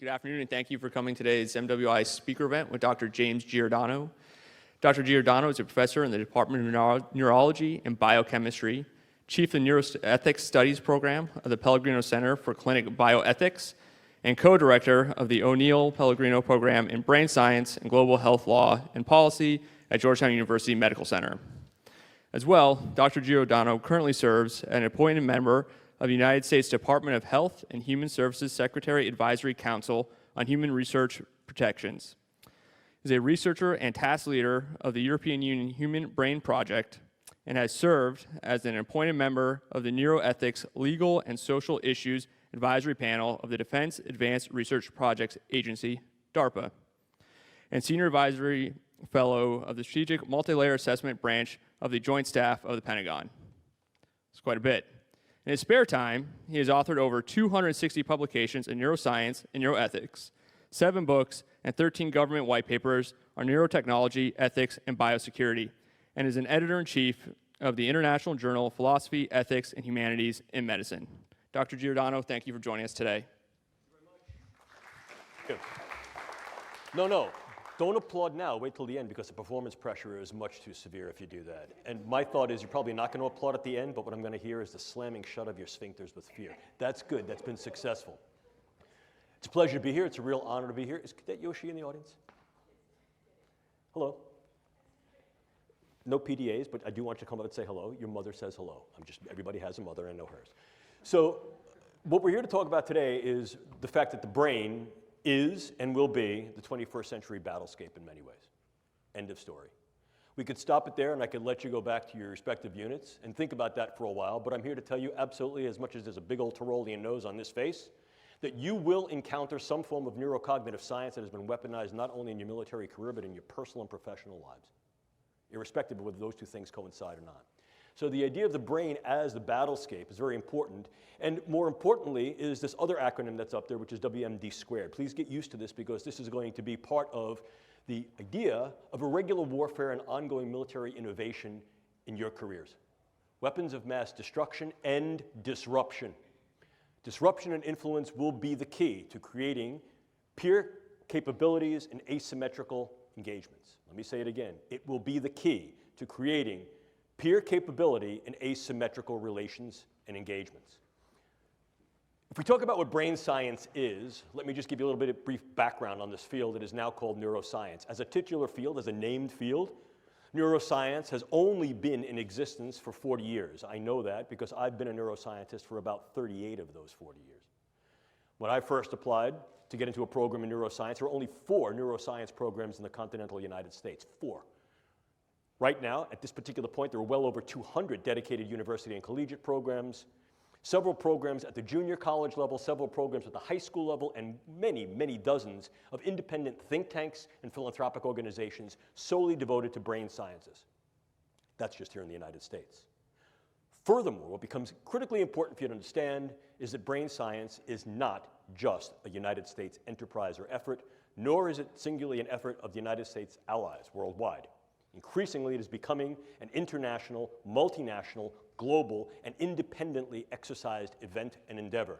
Good afternoon, and thank you for coming to today's MWI speaker event with Dr. James Geridono. Dr. Geridono is a professor in the Department of Neurology and Biochemistry, chief of the Neuroethics Studies Program of the Pellegrino Center for Clinic Bioethics, and co-director of the O'Neill Pellegrino Program in Brain Science and Global Health Law and Policy at Georgetown University Medical Center. As well, Dr. Geridono currently serves as an appointed member of the United States Department of Health and Human Services Secretary Advisory Council on Human Research Protections. He is a researcher and task leader of the European Union Human Brain Project and has served as an appointed member of the Neuroethics Legal and Social Issues Advisory Panel of the Defense Advanced Research Projects Agency, DARPA, and Senior Advisory Fellow of the Strategic Multi-Layer Assessment Branch of the Joint Staff of the Pentagon. It's quite a bit. In his spare time, he has authored over 260 publications in neuroscience and neuroethics, 7 books, and 13 government white papers on neurotechnology, ethics, and biosecurity, and is an editor-in-chief of the International Journal of Philosophy, Ethics, and Humanities in Medicine. Dr. Geridono, thank you for joining us today. Thank you very much. No, don't applaud now. Wait till the end, because the performance pressure is much too severe if you do that. And my thought is you're probably not going to applaud at the end, but what I'm going to hear is the slamming shut of your sphincters with fear. That's good. That's been successful. It's a pleasure to be here. It's a real honor to be here. Is that Yoshi in the audience? Hello. No PDAs, but I do want you to come up and say hello. Your mother says hello. Everybody has a mother, I know hers. So what we're here to talk about today is the fact that the brain is and will be the 21st century battlescape in many ways. End of story. We could stop it there and I could let you go back to your respective units and think about that for a while, but I'm here to tell you absolutely, as much as there's a big old Tyrolean nose on this face, that you will encounter some form of neurocognitive science that has been weaponized not only in your military career, but in your personal and professional lives, irrespective of whether those two things coincide or not. So the idea of the brain as the battlescape is very important, and more importantly is this other acronym that's up there, which is WMD squared. Please get used to this, because this is going to be part of the idea of irregular warfare and ongoing military innovation in your careers. Weapons of mass destruction and disruption. Disruption and influence will be the key to creating peer capabilities and asymmetrical engagements. Let me say it again. It will be the key to creating peer capability and asymmetrical relations and engagements. If we talk about what brain science is, let me just give you a little bit of brief background on this field that is now called neuroscience. As a titular field, as a named field, neuroscience has only been in existence for 40 years. I know that because I've been a neuroscientist for about 38 of those 40 years. When I first applied to get into a program in neuroscience, there were only 4 neuroscience programs in the continental United States. 4. Right now, at this particular point, there are well over 200 dedicated university and collegiate programs, several programs at the junior college level, several programs at the high school level, and many, many dozens of independent think tanks and philanthropic organizations solely devoted to brain sciences. That's just here in the United States. Furthermore, what becomes critically important for you to understand is that brain science is not just a United States enterprise or effort, nor is it singularly an effort of the United States allies worldwide. Increasingly, it is becoming an international, multinational, global, and independently exercised event and endeavor,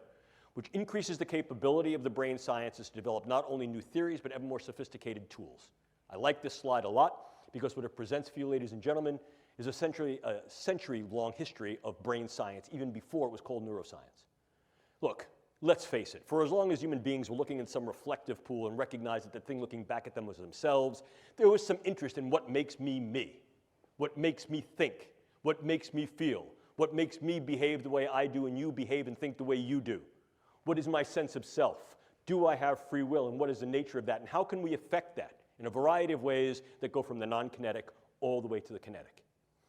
which increases the capability of the brain sciences to develop not only new theories, but ever more sophisticated tools. I like this slide a lot because what it presents for you, ladies and gentlemen, is essentially a century-long history of brain science, even before it was called neuroscience. Look, let's face it, for as long as human beings were looking in some reflective pool and recognized that the thing looking back at them was themselves, there was some interest in what makes me, what makes me think, what makes me feel, what makes me behave the way I do and you behave and think the way you do. What is my sense of self? Do I have free will, and what is the nature of that? And how can we affect that in a variety of ways that go from the non-kinetic all the way to the kinetic?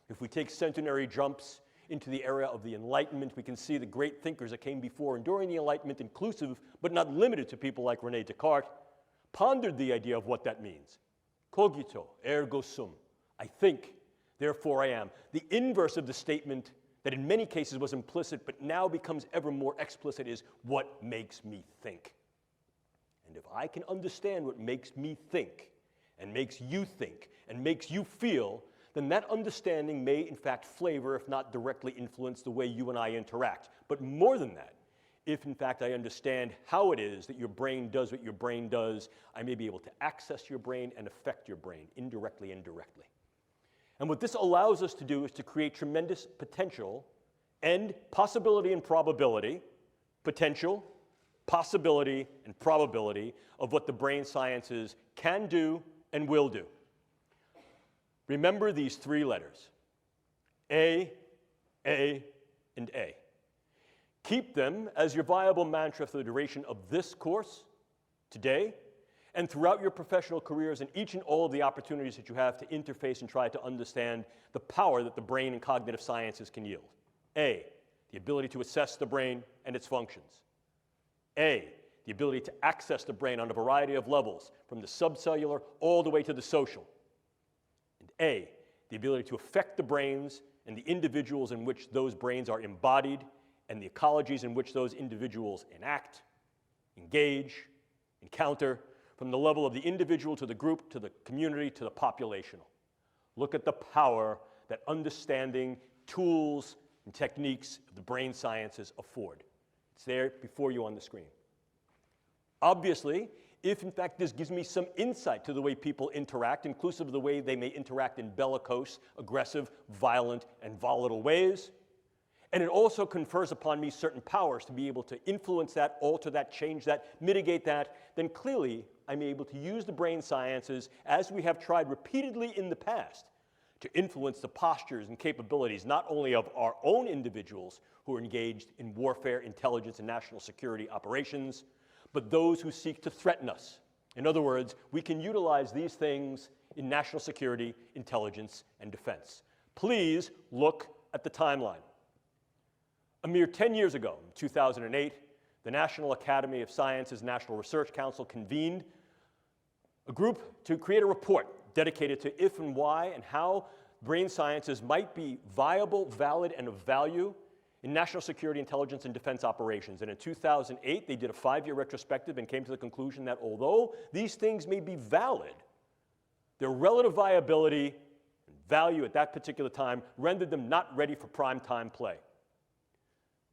If we take centenary jumps into the era of the Enlightenment, we can see the great thinkers that came before and during the Enlightenment, inclusive but not limited to people like René Descartes, pondered the idea of what that means. Cogito, ergo sum. I think, therefore I am. The inverse of the statement that in many cases was implicit but now becomes ever more explicit is what makes me think. And if I can understand what makes me think and makes you feel, then that understanding may in fact flavor, if not directly influence, the way you and I interact. But more than that, if in fact I understand how it is that your brain does what your brain does, I may be able to access your brain and affect your brain, indirectly and directly. And what this allows us to do is to create tremendous potential and possibility and probability, potential, possibility, and probability of what the brain sciences can do and will do. Remember these three letters, A, and A. Keep them as your viable mantra for the duration of this course, today, and throughout your professional careers and each and all of the opportunities that you have to interface and try to understand the power that the brain and cognitive sciences can yield. A, the ability to assess the brain and its functions. A, the ability to access the brain on a variety of levels, from the subcellular all the way to the social. And A, the ability to affect the brains and the individuals in which those brains are embodied and the ecologies in which those individuals enact, engage, encounter, from the level of the individual to the group, to the community, to the populational. Look at the power that understanding tools and techniques of the brain sciences afford. It's there before you on the screen. Obviously, if in fact this gives me some insight to the way people interact, inclusive of the way they may interact in bellicose, aggressive, violent, and volatile ways, and it also confers upon me certain powers to be able to influence that, alter that, change that, mitigate that, then clearly I'm able to use the brain sciences, as we have tried repeatedly in the past, to influence the postures and capabilities not only of our own individuals who are engaged in warfare, intelligence, and national security operations, but those who seek to threaten us. In other words, we can utilize these things in national security, intelligence, and defense. Please look at the timeline. A mere 10 years ago, in 2008, the National Academy of Sciences National Research Council convened a group to create a report dedicated to if and why and how brain sciences might be viable, valid, and of value in national security, intelligence, and defense operations. And in 2008, they did a 5-year retrospective and came to the conclusion that although these things may be valid, their relative viability and value at that particular time rendered them not ready for prime time play.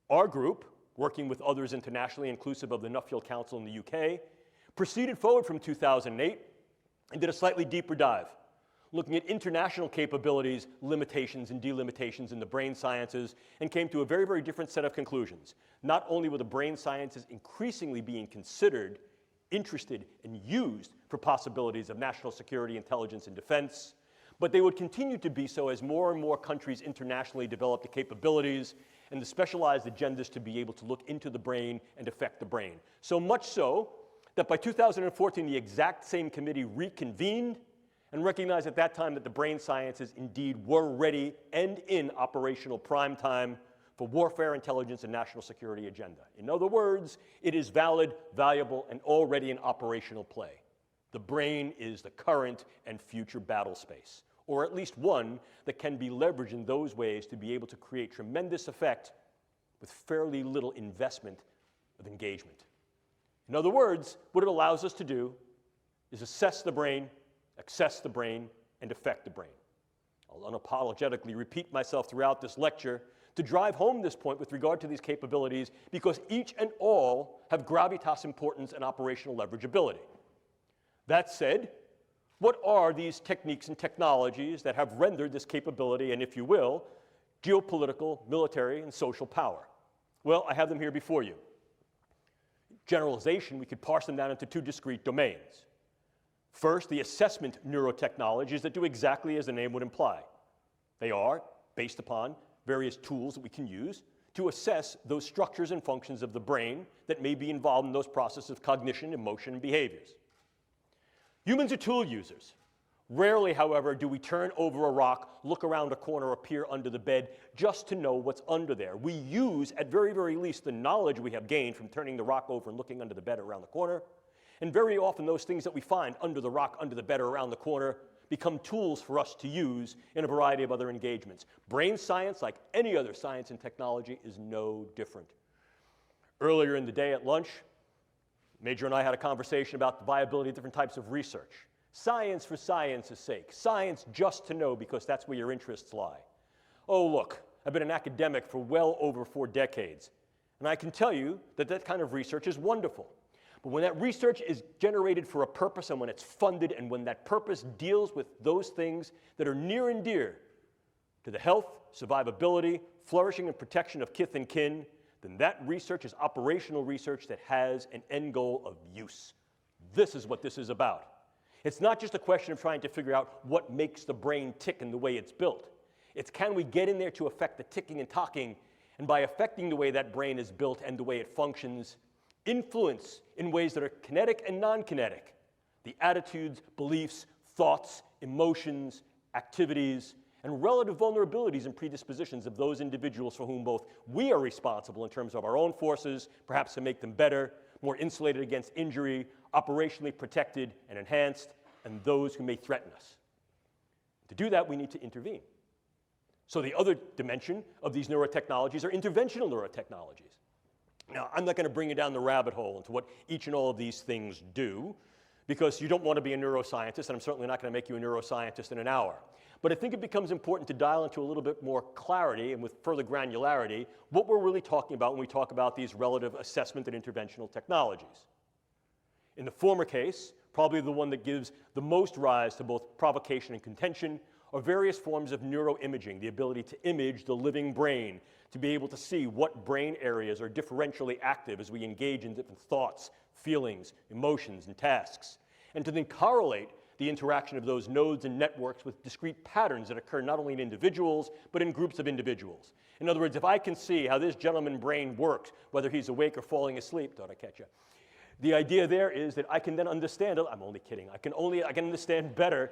Our group, working with others internationally, inclusive of the Nuffield Council in the UK, proceeded forward from 2008 and did a slightly deeper dive, looking at international capabilities, limitations, and delimitations in the brain sciences, and came to a very, very different set of conclusions. Not only were the brain sciences increasingly being considered, interested, and used for possibilities of national security, intelligence, and defense, but they would continue to be so as more and more countries internationally developed the capabilities and the specialized agendas to be able to look into the brain and affect the brain. So much so that by 2014, the exact same committee reconvened and recognized at that time that the brain sciences indeed were ready and in operational prime time for warfare, intelligence, and national security agenda. In other words, it is valid, valuable, and already in operational play. The brain is the current and future battle space, or at least one that can be leveraged in those ways to be able to create tremendous effect with fairly little investment of engagement. In other words, what it allows us to do is assess the brain, access the brain, and affect the brain. I'll unapologetically repeat myself throughout this lecture to drive home this point with regard to these capabilities, because each and all have gravitas importance and operational leverageability. That said, what are these techniques and technologies that have rendered this capability and, if you will, geopolitical, military, and social power? Well, I have them here before you. Generalization, we could parse them down into two discrete domains. First, the assessment neurotechnologies that do exactly as the name would imply. They are based upon various tools that we can use to assess those structures and functions of the brain that may be involved in those processes of cognition, emotion, and behaviors. Humans are tool users. Rarely, however, do we turn over a rock, look around a corner, or peer under the bed just to know what's under there. We use, at very, very least, the knowledge we have gained from turning the rock over and looking under the bed or around the corner. And very often, those things that we find under the rock, under the bed, or around the corner become tools for us to use in a variety of other engagements. Brain science, like any other science and technology, is no different. Earlier in the day at lunch, Major and I had a conversation about the viability of different types of research. Science for science's sake. Science just to know because that's where your interests lie. Oh, look, I've been an academic for well over 4 decades, And I can tell you that that kind of research is wonderful. But when that research is generated for a purpose and when it's funded and when that purpose deals with those things that are near and dear to the health, survivability, flourishing, and protection of kith and kin, then that research is operational research that has an end goal of use. This is what this is about. It's not just a question of trying to figure out what makes the brain tick and the way it's built. It's can we get in there to affect the ticking and talking, and by affecting the way that brain is built and the way it functions, influence in ways that are kinetic and non-kinetic, the attitudes, beliefs, thoughts, emotions, activities, and relative vulnerabilities and predispositions of those individuals for whom both we are responsible in terms of our own forces, perhaps to make them better, more insulated against injury, operationally protected and enhanced, and those who may threaten us. To do that, we need to intervene. So the other dimension of these neurotechnologies are interventional neurotechnologies. Now, I'm not going to bring you down the rabbit hole into what each and all of these things do, because you don't want to be a neuroscientist, and I'm certainly not going to make you a neuroscientist in an hour. But I think it becomes important to dial into a little bit more clarity and with further granularity what we're really talking about when we talk about these relative assessment and interventional technologies. In the former case, probably the one that gives the most rise to both provocation and contention, are various forms of neuroimaging, the ability to image the living brain, to be able to see what brain areas are differentially active as we engage in different thoughts, feelings, emotions, and tasks, and to then correlate the interaction of those nodes and networks with discrete patterns that occur not only in individuals, but in groups of individuals. In other words, if I can see how this gentleman's brain works, whether he's awake or falling asleep, thought I'd catch you. The idea there is that I can then understand, I'm only kidding, I can understand better,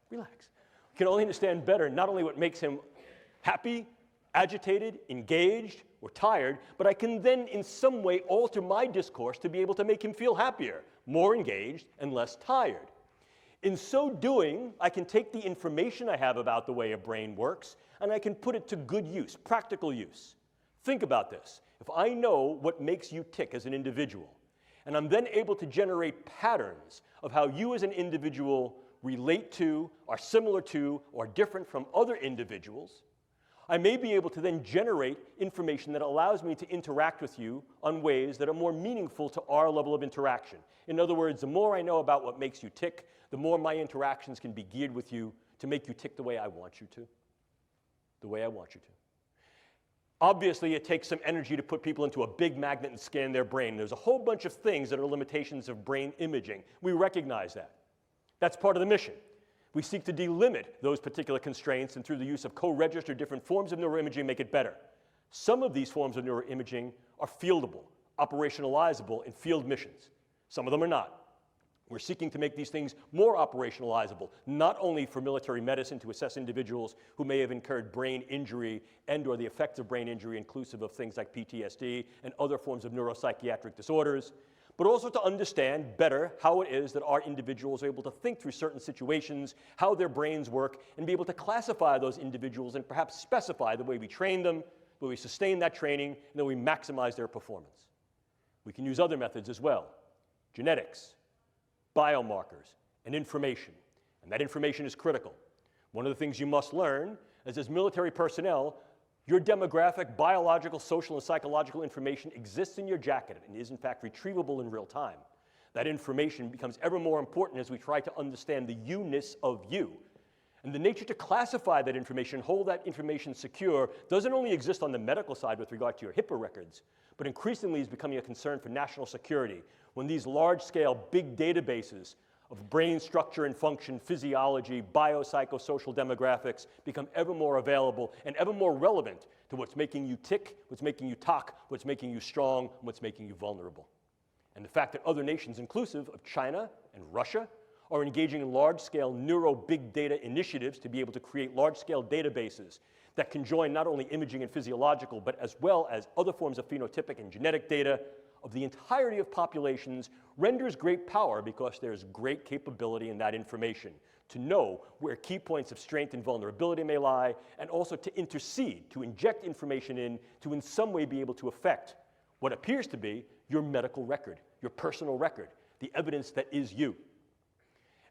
relax, I can only understand better not only what makes him happy, agitated, engaged, or tired, but I can then in some way alter my discourse to be able to make him feel happier, more engaged, and less tired. In so doing, I can take the information I have about the way a brain works and I can put it to good use, practical use. Think about this. If I know what makes you tick as an individual, and I'm then able to generate patterns of how you as an individual relate to, are similar to, or different from other individuals, I may be able to then generate information that allows me to interact with you on ways that are more meaningful to our level of interaction. In other words, the more I know about what makes you tick, the more my interactions can be geared with you to make you tick the way I want you to. The way I want you to. Obviously, it takes some energy to put people into a big magnet and scan their brain. There's a whole bunch of things that are limitations of brain imaging. We recognize that. That's part of the mission. We seek to delimit those particular constraints and through the use of co-registered different forms of neuroimaging make it better. Some of these forms of neuroimaging are fieldable, operationalizable in field missions. Some of them are not. We're seeking to make these things more operationalizable, not only for military medicine to assess individuals who may have incurred brain injury and/or the effects of brain injury inclusive of things like PTSD and other forms of neuropsychiatric disorders, but also to understand better how it is that our individuals are able to think through certain situations, how their brains work, and be able to classify those individuals and perhaps specify the way we train them, the way we sustain that training, and then we maximize their performance. We can use other methods as well, genetics, biomarkers, and information. And that information is critical. One of the things you must learn is as military personnel, your demographic, biological, social, and psychological information exists in your jacket and is in fact retrievable in real time. That information becomes ever more important as we try to understand the you-ness of you. And the nature to classify that information, hold that information secure, doesn't only exist on the medical side with regard to your HIPAA records, but increasingly is becoming a concern for national security when these large-scale big databases of brain structure and function, physiology, biopsychosocial demographics become ever more available and ever more relevant to what's making you tick, what's making you talk, what's making you strong, what's making you vulnerable. And the fact that other nations, inclusive of China and Russia, are engaging in large-scale neuro-big data initiatives to be able to create large-scale databases that can join not only imaging and physiological, but as well as other forms of phenotypic and genetic data of the entirety of populations renders great power because there's great capability in that information to know where key points of strength and vulnerability may lie, and also to intercede, to inject information in some way be able to affect what appears to be your medical record, your personal record, the evidence that is you.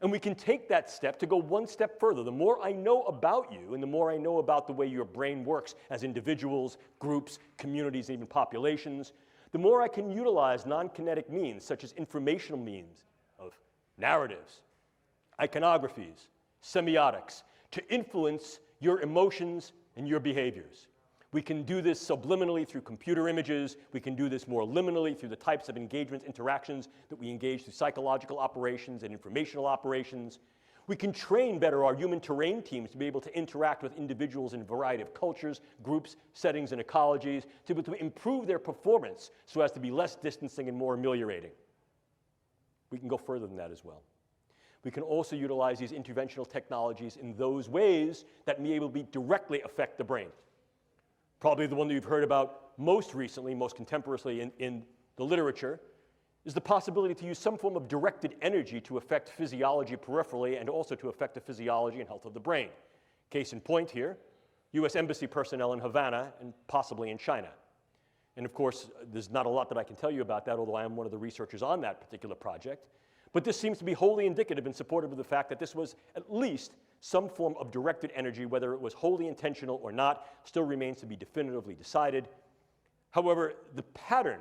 And we can take that step to go one step further. The more I know about you and the more I know about the way your brain works as individuals, groups, communities, and even populations, the more I can utilize non-kinetic means, such as informational means of narratives, iconographies, semiotics, to influence your emotions and your behaviors. We can do this subliminally through computer images. We can do this more liminally through the types of engagements, interactions that we engage through psychological operations and informational operations. We can train better our human terrain teams to be able to interact with individuals in a variety of cultures, groups, settings, and ecologies to be able to improve their performance so as to be less distancing and more ameliorating. We can go further than that as well. We can also utilize these interventional technologies in those ways that may be able to directly affect the brain. Probably the one that you've heard about most recently, most contemporaneously in the literature, is the possibility to use some form of directed energy to affect physiology peripherally and also to affect the physiology and health of the brain. Case in point here, U.S. Embassy personnel in Havana and possibly in China. And of course, there's not a lot that I can tell you about that, although I am one of the researchers on that particular project. But this seems to be wholly indicative and supportive of the fact that this was at least some form of directed energy, whether it was wholly intentional or not, still remains to be definitively decided. However, the pattern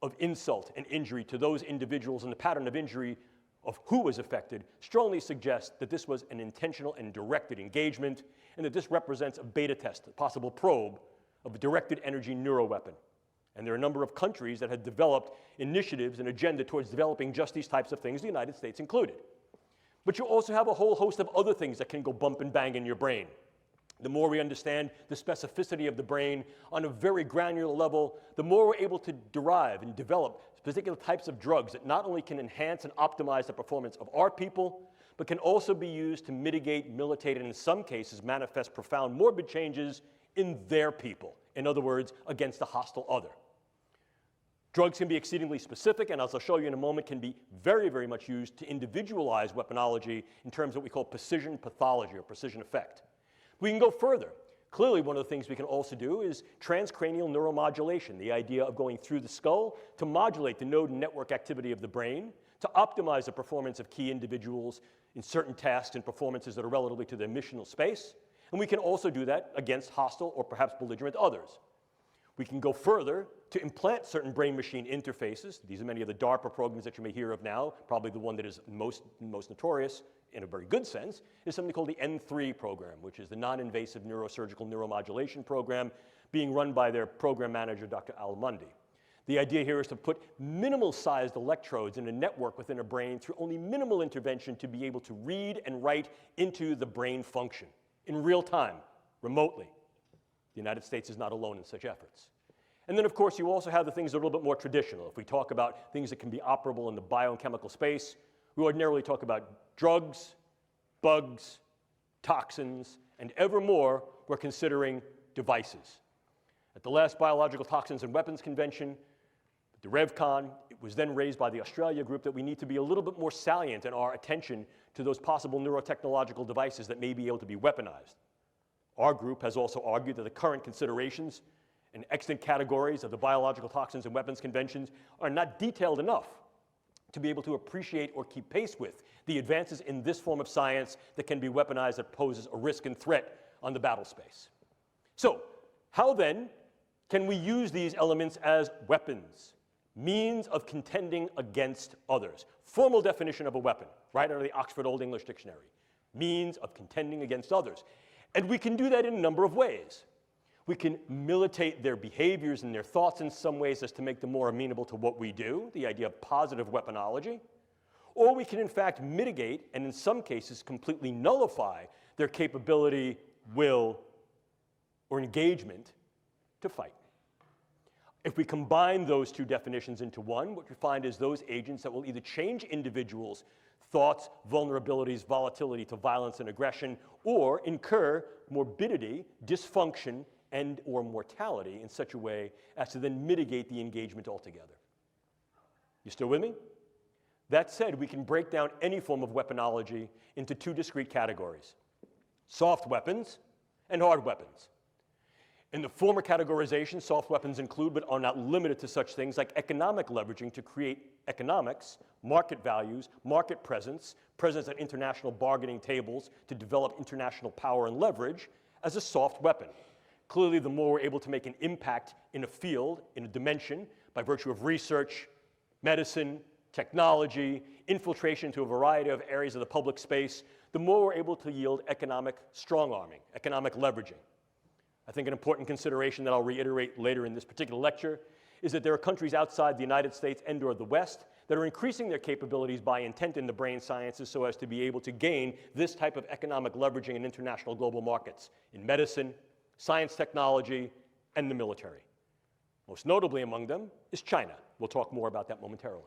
of insult and injury to those individuals and the pattern of injury of who was affected strongly suggests that this was an intentional and directed engagement, and that this represents a beta test, a possible probe of a directed energy neuroweapon. And there are a number of countries that had developed initiatives and agenda towards developing just these types of things, the United States included. But you also have a whole host of other things that can go bump and bang in your brain. The more we understand the specificity of the brain on a very granular level, the more we're able to derive and develop particular types of drugs that not only can enhance and optimize the performance of our people, but can also be used to mitigate, militate, and in some cases manifest profound morbid changes in their people. In other words, against a hostile other. Drugs can be exceedingly specific, and as I'll show you in a moment, can be very, very much used to individualize weaponology in terms of what we call precision pathology or precision effect. We can go further. Clearly, one of the things we can also do is transcranial neuromodulation, the idea of going through the skull to modulate the node and network activity of the brain, to optimize the performance of key individuals in certain tasks and performances that are relative to their missional space. And we can also do that against hostile or perhaps belligerent others. We can go further to implant certain brain-machine interfaces. These are many of the DARPA programs that you may hear of now. Probably the one that is most notorious, in a very good sense, is something called the N3 program, which is the non-invasive neurosurgical neuromodulation program being run by their program manager, Dr. Alamundi. The idea here is to put minimal-sized electrodes in a network within a brain through only minimal intervention to be able to read and write into the brain function in real time, remotely. The United States is not alone in such efforts. And then, of course, you also have the things that are a little bit more traditional. If we talk about things that can be operable in the biochemical space, we ordinarily talk about drugs, bugs, toxins, and ever more, we're considering devices. At the last Biological Toxins and Weapons Convention, the RevCon, it was then raised by the Australia group that we need to be a little bit more salient in our attention to those possible neurotechnological devices that may be able to be weaponized. Our group has also argued that the current considerations and extant categories of the Biological Toxins and Weapons Conventions are not detailed enough to be able to appreciate or keep pace with the advances in this form of science that can be weaponized that poses a risk and threat on the battle space. So, how then can we use these elements as weapons, means of contending against others? Formal definition of a weapon, right out of the Oxford Old English Dictionary. Means of contending against others. And we can do that in a number of ways. We can militate their behaviors and their thoughts in some ways as to make them more amenable to what we do, the idea of positive weaponology. Or we can, in fact, mitigate and in some cases completely nullify their capability, will, or engagement to fight. If we combine those two definitions into one, what we find is those agents that will either change individuals' thoughts, vulnerabilities, volatility to violence and aggression, or incur morbidity, dysfunction, and or mortality in such a way as to then mitigate the engagement altogether. You still with me? That said, we can break down any form of weaponology into two discrete categories: soft weapons and hard weapons. In the former categorization, soft weapons include but are not limited to such things like economic leveraging to create economics, market values, market presence, presence at international bargaining tables to develop international power and leverage as a soft weapon. Clearly, the more we're able to make an impact in a field, in a dimension, by virtue of research, medicine, technology, infiltration into a variety of areas of the public space, the more we're able to yield economic strong-arming, economic leveraging. I think an important consideration that I'll reiterate later in this particular lecture is that there are countries outside the United States and or the West that are increasing their capabilities by intent in the brain sciences so as to be able to gain this type of economic leveraging in international global markets, in medicine, science, technology, and the military. Most notably among them is China. We'll talk more about that momentarily.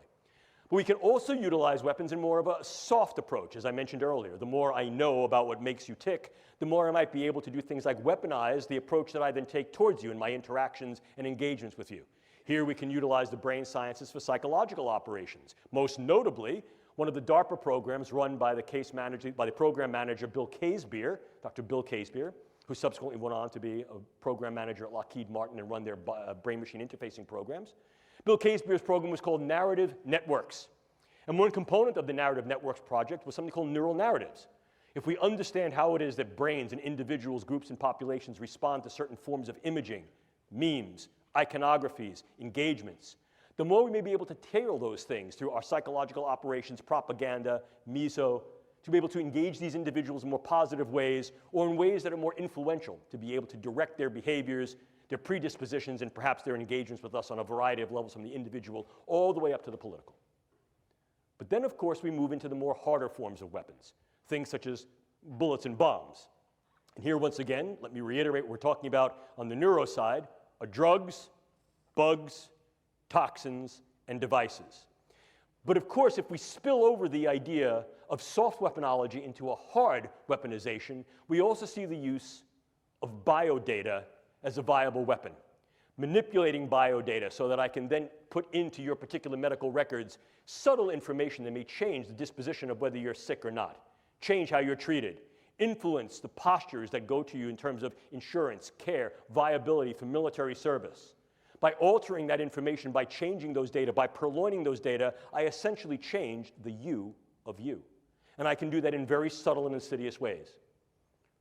But we can also utilize weapons in more of a soft approach, as I mentioned earlier. The more I know about what makes you tick, the more I might be able to do things like weaponize the approach that I then take towards you in my interactions and engagements with you. Here we can utilize the brain sciences for psychological operations. Most notably, one of the DARPA programs run by the program manager Bill Casebeer, Dr. Bill Casebeer, who subsequently went on to be a program manager at Lockheed Martin and run their brain-machine interfacing programs. Bill Casebeer's program was called Narrative Networks. And one component of the Narrative Networks project was something called neural narratives. If we understand how it is that brains and individuals, groups, and populations respond to certain forms of imaging, memes, iconographies, engagements, the more we may be able to tailor those things through our psychological operations, propaganda, meso, to be able to engage these individuals in more positive ways or in ways that are more influential, to be able to direct their behaviors, their predispositions, and perhaps their engagements with us on a variety of levels from the individual all the way up to the political. But then, of course, we move into the more harder forms of weapons, things such as bullets and bombs. And here, once again, let me reiterate what we're talking about on the neuro side are drugs, bugs, toxins, and devices. But of course, if we spill over the idea of soft weaponology into a hard weaponization, we also see the use of biodata as a viable weapon. Manipulating biodata so that I can then put into your particular medical records subtle information that may change the disposition of whether you're sick or not, change how you're treated, influence the postures that go to you in terms of insurance, care, viability for military service. By altering that information, by changing those data, by purloining those data, I essentially change the you of you. And I can do that in very subtle and insidious ways.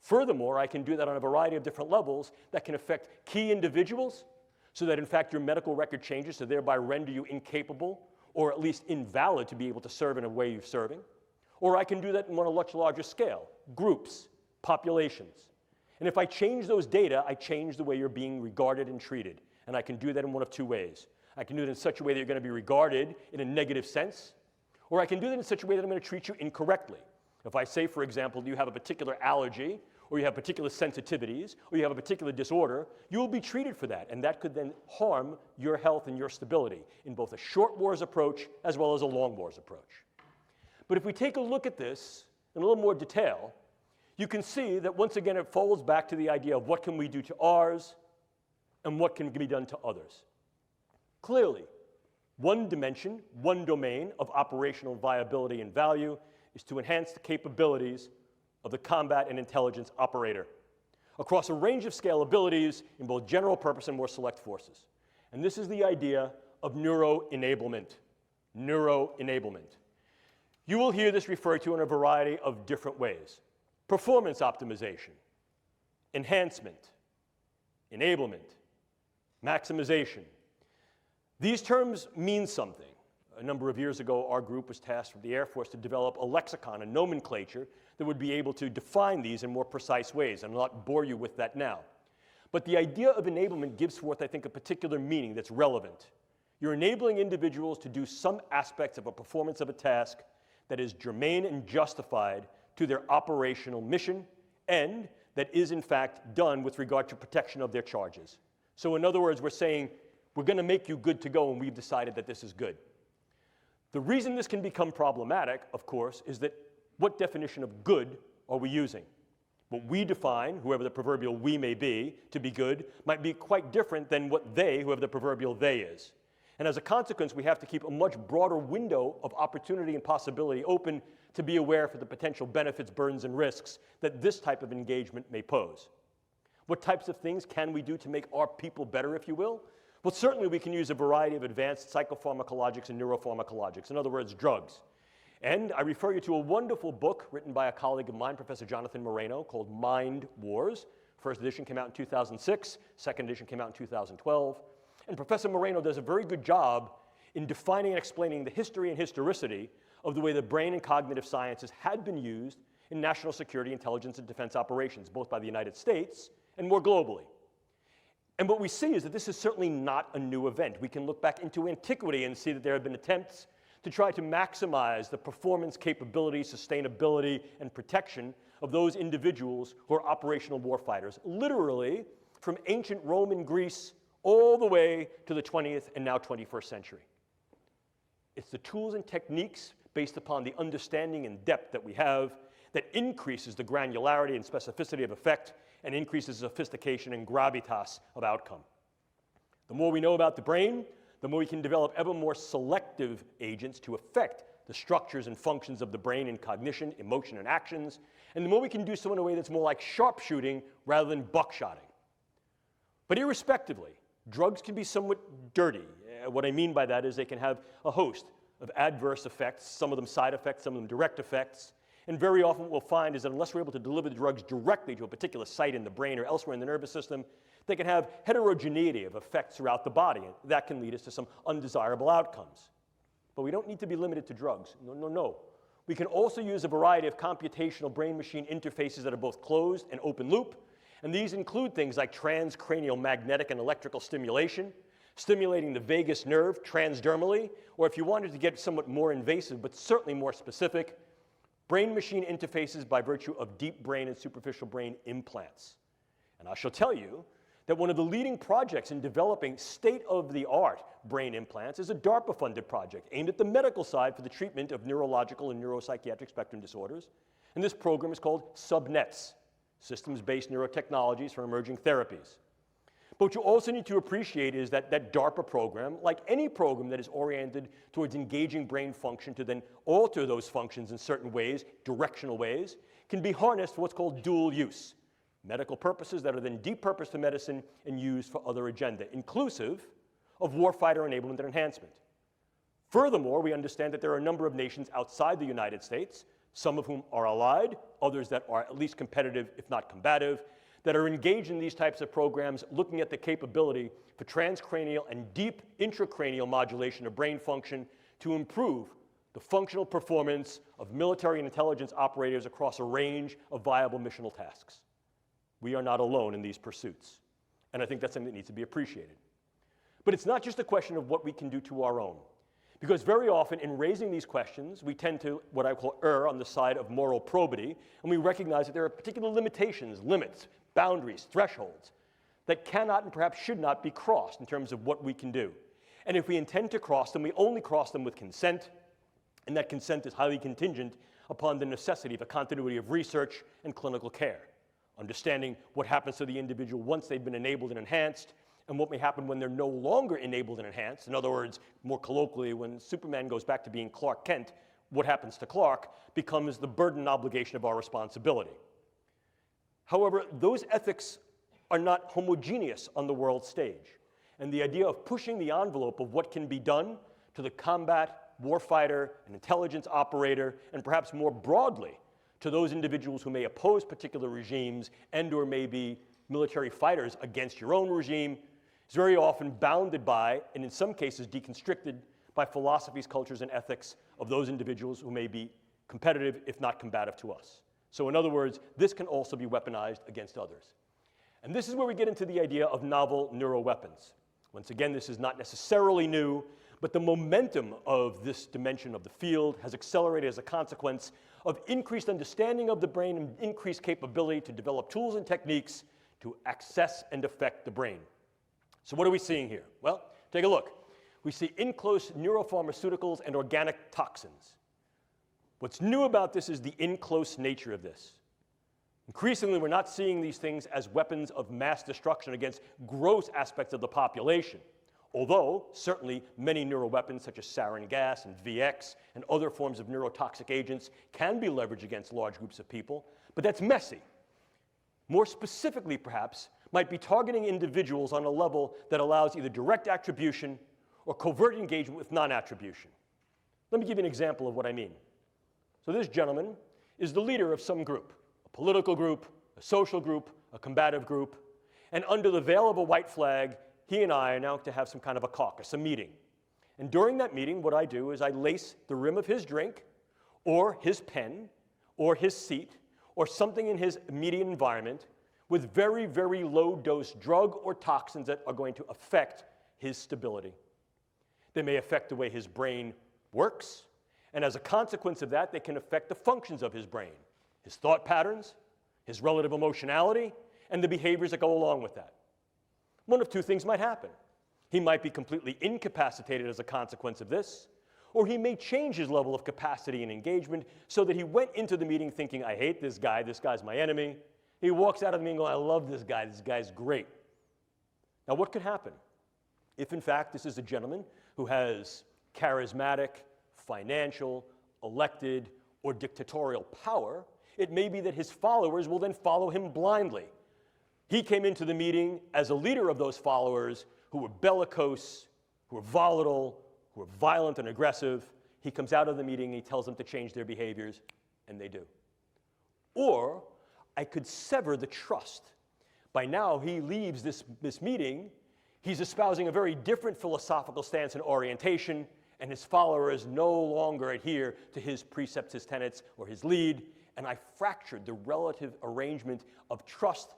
Furthermore, I can do that on a variety of different levels that can affect key individuals so that, in fact, your medical record changes to thereby render you incapable or at least invalid to be able to serve in a way you're serving. Or I can do that on a much larger scale, groups, populations. And if I change those data, I change the way you're being regarded and treated. And I can do that in one of two ways. I can do it in such a way that you're going to be regarded in a negative sense, or I can do that in such a way that I'm going to treat you incorrectly. If I say, for example, you have a particular allergy, or you have particular sensitivities, or you have a particular disorder, you will be treated for that, and that could then harm your health and your stability in both a short wars approach as well as a long wars approach. But if we take a look at this in a little more detail, you can see that once again it folds back to the idea of what can we do to ours and what can be done to others. Clearly, one dimension, one domain of operational viability and value is to enhance the capabilities of the combat and intelligence operator across a range of scalabilities in both general purpose and more select forces. And this is the idea of neuroenablement. Neuroenablement. You will hear this referred to in a variety of different ways. Performance optimization, enhancement, enablement, maximization. These terms mean something. A number of years ago, our group was tasked with the Air Force to develop a lexicon, a nomenclature, that would be able to define these in more precise ways. And I'll not bore you with that now. But the idea of enablement gives forth, I think, a particular meaning that's relevant. You're enabling individuals to do some aspects of a performance of a task that is germane and justified to their operational mission and that is, in fact, done with regard to protection of their charges. So in other words, we're saying, we're going to make you good to go, and we've decided that this is good. The reason this can become problematic, of course, is that what definition of good are we using? What we define, whoever the proverbial we may be, to be good, might be quite different than what they, whoever the proverbial they is. And as a consequence, we have to keep a much broader window of opportunity and possibility open to be aware for the potential benefits, burdens, and risks that this type of engagement may pose. What types of things can we do to make our people better, if you will? Well, certainly we can use a variety of advanced psychopharmacologics and neuropharmacologics, in other words, drugs. And I refer you to a wonderful book written by a colleague of mine, Professor Jonathan Moreno, called Mind Wars. First edition came out in 2006, second edition came out in 2012. And Professor Moreno does a very good job in defining and explaining the history and historicity of the way the brain and cognitive sciences had been used in national security, intelligence, and defense operations, both by the United States and more globally. And what we see is that this is certainly not a new event. We can look back into antiquity and see that there have been attempts to try to maximize the performance, capability, sustainability, and protection of those individuals who are operational warfighters, literally from ancient Rome and Greece all the way to the 20th and now 21st century. It's the tools and techniques based upon the understanding and depth that we have that increases the granularity and specificity of effect and increases sophistication and gravitas of outcome. The more we know about the brain, the more we can develop ever more selective agents to affect the structures and functions of the brain in cognition, emotion, and actions, and the more we can do so in a way that's more like sharpshooting rather than buckshotting. But irrespectively, drugs can be somewhat dirty. What I mean by that is they can have a host of adverse effects, some of them side effects, some of them direct effects, and very often what we'll find is that unless we're able to deliver the drugs directly to a particular site in the brain or elsewhere in the nervous system, they can have heterogeneity of effects throughout the body, and that can lead us to some undesirable outcomes. But we don't need to be limited to drugs. No. We can also use a variety of computational brain-machine interfaces that are both closed and open loop, and these include things like transcranial magnetic and electrical stimulation, stimulating the vagus nerve transdermally, or if you wanted to get somewhat more invasive but certainly more specific, brain-machine interfaces by virtue of deep brain and superficial brain implants. And I shall tell you that one of the leading projects in developing state-of-the-art brain implants is a DARPA-funded project aimed at the medical side for the treatment of neurological and neuropsychiatric spectrum disorders. And this program is called SubNets, Systems-Based Neurotechnologies for Emerging Therapies. But what you also need to appreciate is that that DARPA program, like any program that is oriented towards engaging brain function to then alter those functions in certain ways, directional ways, can be harnessed for what's called dual use. Medical purposes that are then depurposed to medicine and used for other agenda, inclusive of warfighter enablement and enhancement. Furthermore, we understand that there are a number of nations outside the United States, some of whom are allied, others that are at least competitive, if not combative, that are engaged in these types of programs looking at the capability for transcranial and deep intracranial modulation of brain function to improve the functional performance of military and intelligence operators across a range of viable missional tasks. We are not alone in these pursuits, and I think that's something that needs to be appreciated. But it's not just a question of what we can do to our own, because very often in raising these questions, we tend to, what I call, err on the side of moral probity, and we recognize that there are particular limitations, limits, boundaries, thresholds that cannot and perhaps should not be crossed in terms of what we can do. And if we intend to cross them, we only cross them with consent, and that consent is highly contingent upon the necessity of a continuity of research and clinical care, understanding what happens to the individual once they've been enabled and enhanced, and what may happen when they're no longer enabled and enhanced. In other words, more colloquially, when Superman goes back to being Clark Kent, what happens to Clark becomes the burden and obligation of our responsibility. However, those ethics are not homogeneous on the world stage. And the idea of pushing the envelope of what can be done to the combat, warfighter, and intelligence operator, and perhaps more broadly to those individuals who may oppose particular regimes and or may be military fighters against your own regime, is very often bounded by, and in some cases deconstricted by philosophies, cultures, and ethics of those individuals who may be competitive, if not combative to us. So in other words, this can also be weaponized against others. And this is where we get into the idea of novel neuroweapons. Once again, this is not necessarily new, but the momentum of this dimension of the field has accelerated as a consequence of increased understanding of the brain and increased capability to develop tools and techniques to access and affect the brain. So what are we seeing here? Well, take a look. We see in-close neuropharmaceuticals and organic toxins. What's new about this is the in-close nature of this. Increasingly, we're not seeing these things as weapons of mass destruction against gross aspects of the population, although certainly many neuroweapons such as sarin gas and VX and other forms of neurotoxic agents can be leveraged against large groups of people, but that's messy. More specifically, perhaps, might be targeting individuals on a level that allows either direct attribution or covert engagement with non-attribution. Let me give you an example of what I mean. So this gentleman is the leader of some group, a political group, a social group, a combative group, and under the veil of a white flag, he and I are now to have some kind of a caucus, a meeting. And during that meeting, what I do is I lace the rim of his drink, or his pen, or his seat, or something in his immediate environment with very, very low-dose drug or toxins that are going to affect his stability. They may affect the way his brain works, and as a consequence of that, they can affect the functions of his brain, his thought patterns, his relative emotionality, and the behaviors that go along with that. One of two things might happen. He might be completely incapacitated as a consequence of this, or he may change his level of capacity and engagement so that he went into the meeting thinking, I hate this guy's my enemy. He walks out of the meeting going, I love this guy's great. Now what could happen? If in fact this is a gentleman who has charismatic, financial, elected, or dictatorial power, it may be that his followers will then follow him blindly. He came into the meeting as a leader of those followers who were bellicose, who were volatile, who were violent and aggressive. He comes out of the meeting and he tells them to change their behaviors, and they do. Or I could sever the trust. By now, he leaves this meeting, he's espousing a very different philosophical stance and orientation, and his followers no longer adhere to his precepts, his tenets, or his lead, and I fractured the relative arrangement of trust,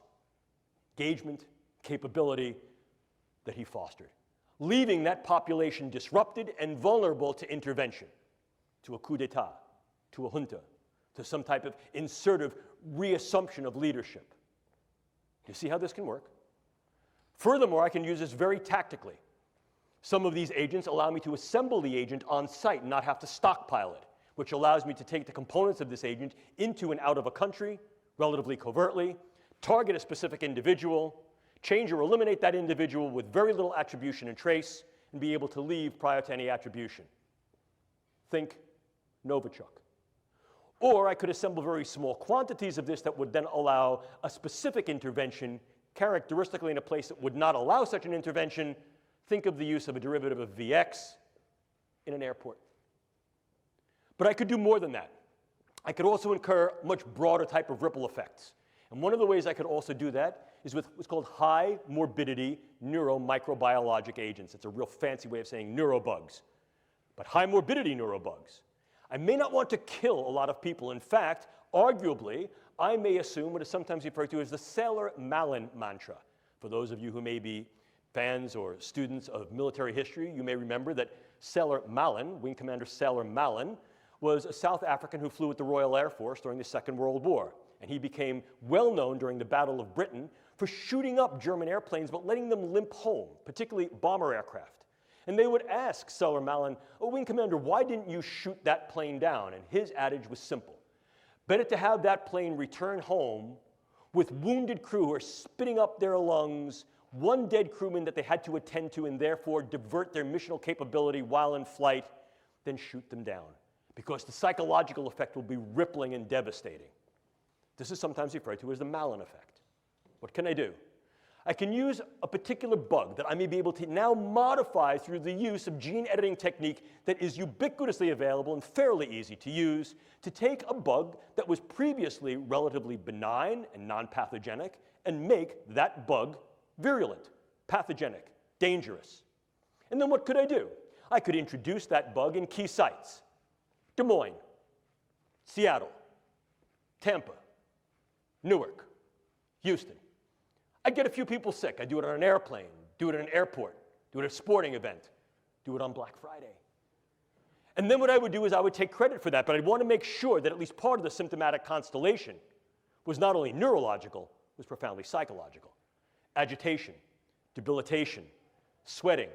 engagement, capability that he fostered, leaving that population disrupted and vulnerable to intervention, to a coup d'etat, to a junta, to some type of insertive reassumption of leadership. You see how this can work? Furthermore, I can use this very tactically. Some of these agents allow me to assemble the agent on site and not have to stockpile it, which allows me to take the components of this agent into and out of a country relatively covertly, target a specific individual, change or eliminate that individual with very little attribution and trace, and be able to leave prior to any attribution. Think Novichok. Or I could assemble very small quantities of this that would then allow a specific intervention, characteristically in a place that would not allow such an intervention. Think of the use of a derivative of Vx in an airport. But I could do more than that. I could also incur much broader type of ripple effects. And one of the ways I could also do that is with what's called high morbidity neuromicrobiologic agents. It's a real fancy way of saying neurobugs. But high morbidity neurobugs. I may not want to kill a lot of people. In fact, arguably, I may assume what is sometimes referred to as the Sailor-Malin mantra. For those of you who may be fans or students of military history, you may remember that Sailor-Malin, Wing Commander Sailor-Malin, was a South African who flew with the Royal Air Force during the Second World War. And he became well known during the Battle of Britain for shooting up German airplanes but letting them limp home, particularly bomber aircraft. And they would ask Sailor-Malin, oh, Wing Commander, why didn't you shoot that plane down? And his adage was simple. Better to have that plane return home with wounded crew who are spitting up their lungs, one dead crewman that they had to attend to and therefore divert their missional capability while in flight, than shoot them down. Because the psychological effect will be rippling and devastating. This is sometimes referred to as the Malin effect. What can I do? I can use a particular bug that I may be able to now modify through the use of gene editing technique that is ubiquitously available and fairly easy to use to take a bug that was previously relatively benign and non-pathogenic and make that bug virulent, pathogenic, dangerous. And then what could I do? I could introduce that bug in key sites. Des Moines, Seattle, Tampa, Newark, Houston. I'd get a few people sick. I'd do it on an airplane, do it at an airport, do it at a sporting event, do it on Black Friday. And then what I would do is I would take credit for that, but I'd want to make sure that at least part of the symptomatic constellation was not only neurological, was profoundly psychological. Agitation, debilitation, sweating,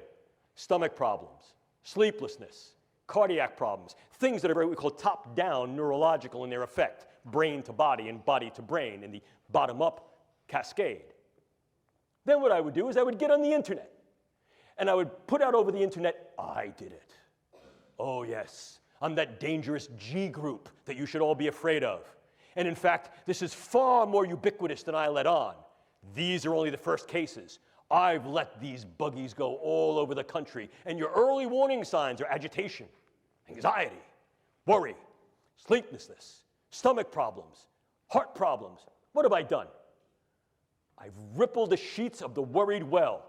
stomach problems, sleeplessness, cardiac problems, things that are what we call top-down neurological in their effect, brain to body and body to brain in the bottom-up cascade. Then what I would do is I would get on the internet, and I would put out over the internet, I did it. Oh yes, I'm that dangerous G group that you should all be afraid of. And in fact, this is far more ubiquitous than I let on. These are only the first cases. I've let these buggies go all over the country, and your early warning signs are agitation, anxiety, worry, sleeplessness, stomach problems, heart problems. What have I done? I've rippled the sheets of the worried well.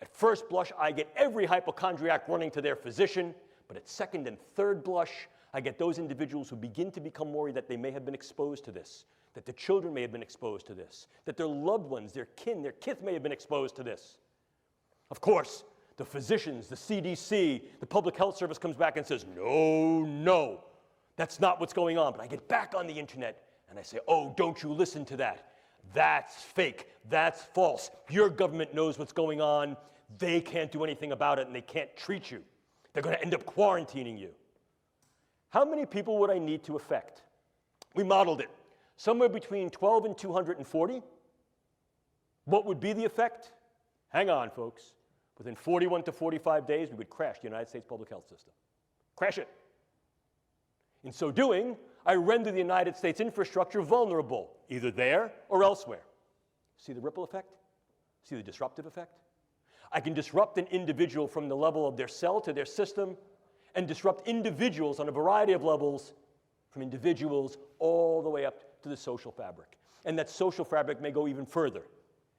At first blush, I get every hypochondriac running to their physician, but at second and third blush, I get those individuals who begin to become worried that they may have been exposed to this, that their children may have been exposed to this, that their loved ones, their kin, their kith may have been exposed to this. Of course, the physicians, the CDC, the Public Health Service comes back and says, no, that's not what's going on. But I get back on the internet and I say, oh, don't you listen to that. That's fake. That's false. Your government knows what's going on. They can't do anything about it and they can't treat you. They're going to end up quarantining you. How many people would I need to affect? We modeled it. Somewhere between 12 and 240. What would be the effect? Hang on, folks. Within 41 to 45 days, we would crash the United States public health system. Crash it. In so doing, I render the United States infrastructure vulnerable, either there or elsewhere. See the ripple effect? See the disruptive effect? I can disrupt an individual from the level of their cell to their system, and disrupt individuals on a variety of levels, from individuals all the way up to the social fabric. And that social fabric may go even further.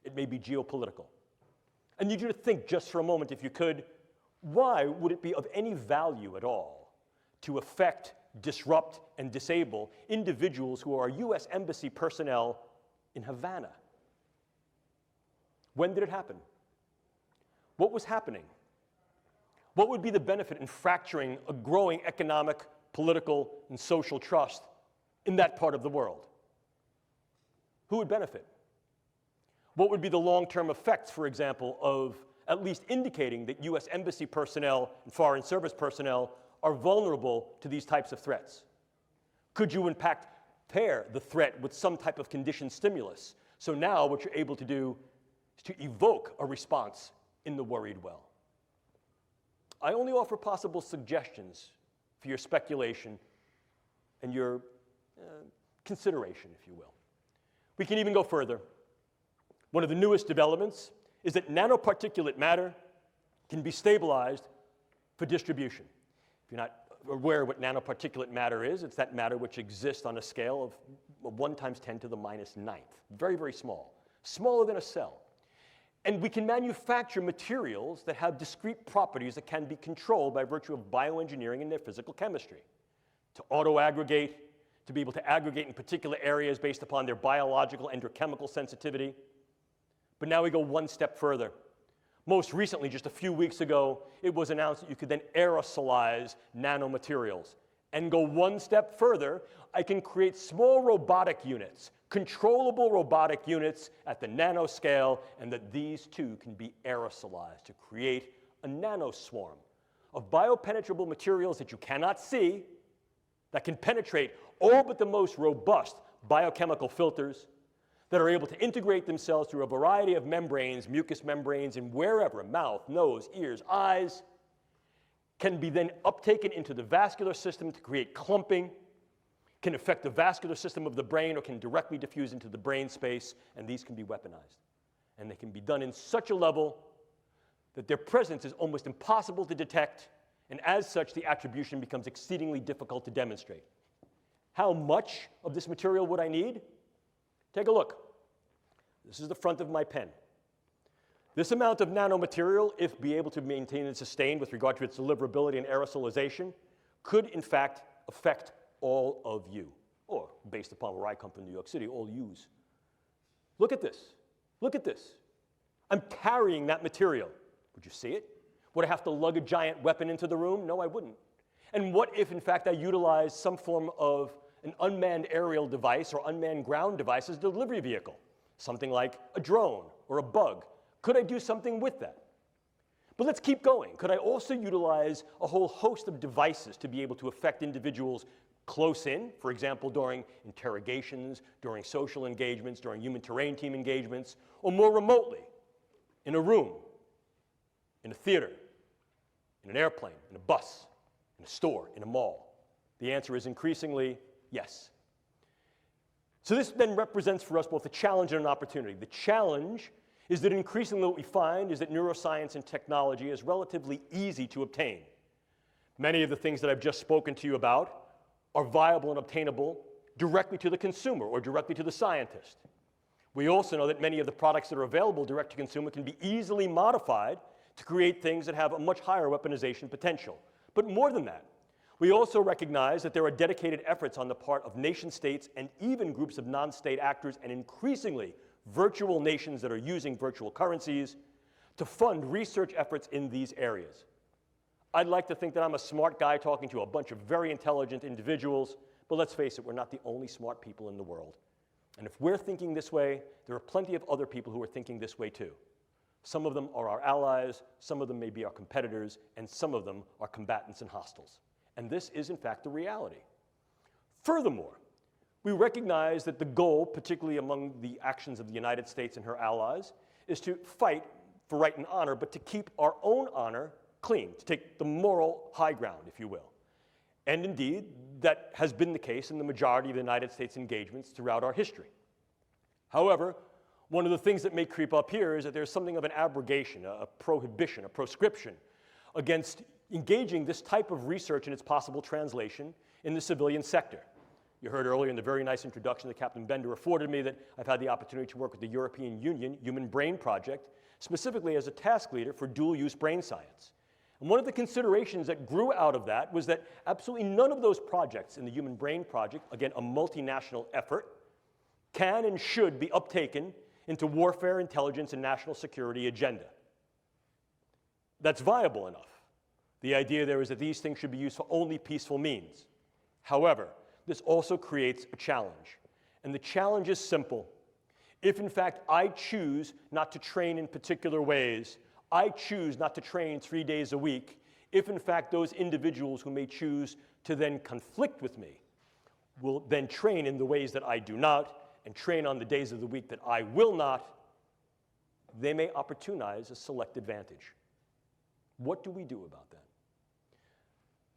It may be geopolitical. I need you to think just for a moment, if you could, why would it be of any value at all to affect, disrupt, and disable individuals who are U.S. Embassy personnel in Havana? When did it happen? What was happening? What would be the benefit in fracturing a growing economic, political, and social trust in that part of the world? Who would benefit? What would be the long-term effects, for example, of at least indicating that U.S. Embassy personnel and Foreign Service personnel are vulnerable to these types of threats? Could you, in fact, pair the threat with some type of conditioned stimulus? So now what you're able to do is to evoke a response in the worried well. I only offer possible suggestions for your speculation and your consideration, if you will. We can even go further. One of the newest developments is that nanoparticulate matter can be stabilized for distribution. If you're not aware what nanoparticulate matter is, it's that matter which exists on a scale of 1 × 10⁹. Very, very small. Smaller than a cell. And we can manufacture materials that have discrete properties that can be controlled by virtue of bioengineering and their physical chemistry. To auto-aggregate, to be able to aggregate in particular areas based upon their biological and or chemical sensitivity. But now we go one step further. Most recently, just a few weeks ago, it was announced that you could then aerosolize nanomaterials. And go one step further, I can create small robotic units, controllable robotic units at the nanoscale, and that these too can be aerosolized to create a nanoswarm of biopenetrable materials that you cannot see, that can penetrate all but the most robust biochemical filters, that are able to integrate themselves through a variety of membranes, mucous membranes, and wherever, mouth, nose, ears, eyes, can be then uptaken into the vascular system to create clumping, can affect the vascular system of the brain, or can directly diffuse into the brain space, and these can be weaponized. And they can be done in such a level that their presence is almost impossible to detect, and as such, the attribution becomes exceedingly difficult to demonstrate. How much of this material would I need? Take a look. This is the front of my pen. This amount of nanomaterial, if be able to maintain and sustain with regard to its deliverability and aerosolization, could in fact affect all of you, or based upon where I come from, New York City, all yous. Look at this. Look at this. I'm carrying that material. Would you see it? Would I have to lug a giant weapon into the room? No, I wouldn't. And what if, in fact, I utilized some form of an unmanned aerial device or unmanned ground device as a delivery vehicle? Something like a drone or a bug. Could I do something with that? But let's keep going. Could I also utilize a whole host of devices to be able to affect individuals close in, for example, during interrogations, during social engagements, during human terrain team engagements, or more remotely, in a room, in a theater, in an airplane, in a bus, in a store, in a mall? The answer is increasingly yes. So this then represents for us both a challenge and an opportunity. The challenge is that increasingly what we find is that neuroscience and technology is relatively easy to obtain. Many of the things that I've just spoken to you about are viable and obtainable directly to the consumer or directly to the scientist. We also know that many of the products that are available direct to consumer can be easily modified to create things that have a much higher weaponization potential. But more than that, we also recognize that there are dedicated efforts on the part of nation states and even groups of non-state actors and increasingly virtual nations that are using virtual currencies to fund research efforts in these areas. I'd like to think that I'm a smart guy talking to a bunch of very intelligent individuals, but let's face it, we're not the only smart people in the world. And if we're thinking this way, there are plenty of other people who are thinking this way too. Some of them are our allies, some of them may be our competitors, and some of them are combatants and hostiles. And this is, in fact, the reality. Furthermore, we recognize that the goal, particularly among the actions of the United States and her allies, is to fight for right and honor, but to keep our own honor clean, to take the moral high ground, if you will. And indeed, that has been the case in the majority of the United States engagements throughout our history. However, one of the things that may creep up here is that there's something of an abrogation, a prohibition, a proscription against engaging this type of research and its possible translation in the civilian sector. You heard earlier in the very nice introduction that Captain Bender afforded me that I've had the opportunity to work with the European Union Human Brain Project, specifically as a task leader for dual-use brain science. And one of the considerations that grew out of that was that absolutely none of those projects in the Human Brain Project, again, a multinational effort, can and should be uptaken into warfare, intelligence, and national security agenda. That's viable enough. The idea there is that these things should be used for only peaceful means. However, this also creates a challenge. And the challenge is simple. If, in fact, I choose not to train in particular ways, I choose not to train 3 days a week, if, in fact, those individuals who may choose to then conflict with me will then train in the ways that I do not and train on the days of the week that I will not, they may opportunize a select advantage. What do we do about that?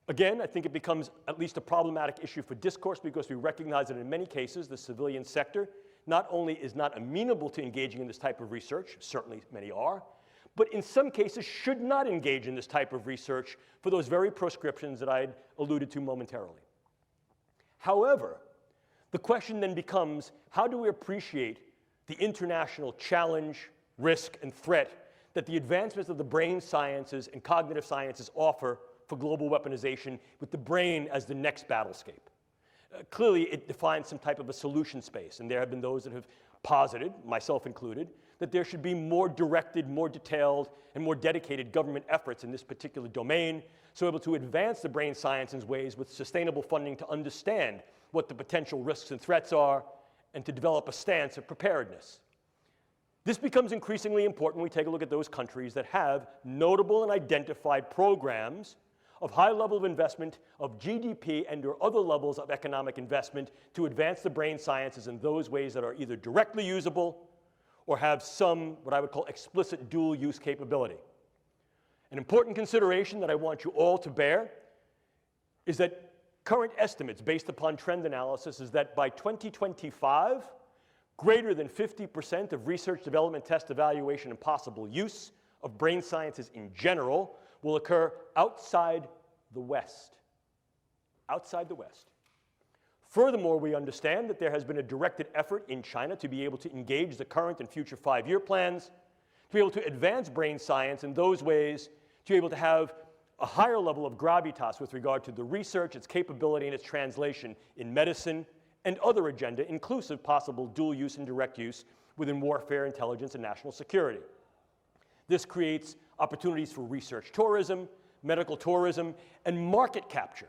Again, I think it becomes at least a problematic issue for discourse because we recognize that in many cases the civilian sector not only is not amenable to engaging in this type of research, certainly many are, but in some cases should not engage in this type of research for those very proscriptions that I alluded to momentarily. However, the question then becomes, how do we appreciate the international challenge, risk, and threat that the advancements of the brain sciences and cognitive sciences offer for global weaponization with the brain as the next battlescape? Clearly, it defines some type of a solution space, and there have been those that have posited, myself included, that there should be more directed, more detailed, and more dedicated government efforts in this particular domain, so able to advance the brain science in ways with sustainable funding to understand what the potential risks and threats are, and to develop a stance of preparedness. This becomes increasingly important when we take a look at those countries that have notable and identified programs of high level of investment, of GDP and/or other levels of economic investment to advance the brain sciences in those ways that are either directly usable or have some, what I would call, explicit dual-use capability. An important consideration that I want you all to bear is that current estimates based upon trend analysis is that by 2025, greater than 50% of research, development, test, evaluation, and possible use of brain sciences in general will occur outside the West. Outside the West. Furthermore, we understand that there has been a directed effort in China to be able to engage the current and future 5-year plans, to be able to advance brain science in those ways, to be able to have a higher level of gravitas with regard to the research, its capability, and its translation in medicine and other agenda, inclusive possible dual use and direct use within warfare, intelligence, and national security. This creates opportunities for research tourism, medical tourism, and market capture.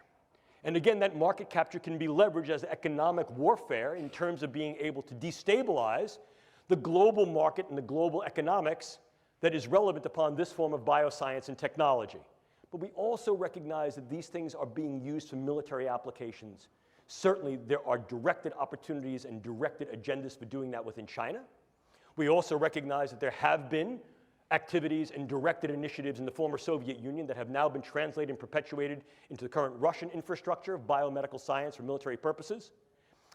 And again, that market capture can be leveraged as economic warfare in terms of being able to destabilize the global market and the global economics that is relevant upon this form of bioscience and technology. But we also recognize that these things are being used for military applications. Certainly, there are directed opportunities and directed agendas for doing that within China. We also recognize that there have been activities and directed initiatives in the former Soviet Union that have now been translated and perpetuated into the current Russian infrastructure of biomedical science for military purposes.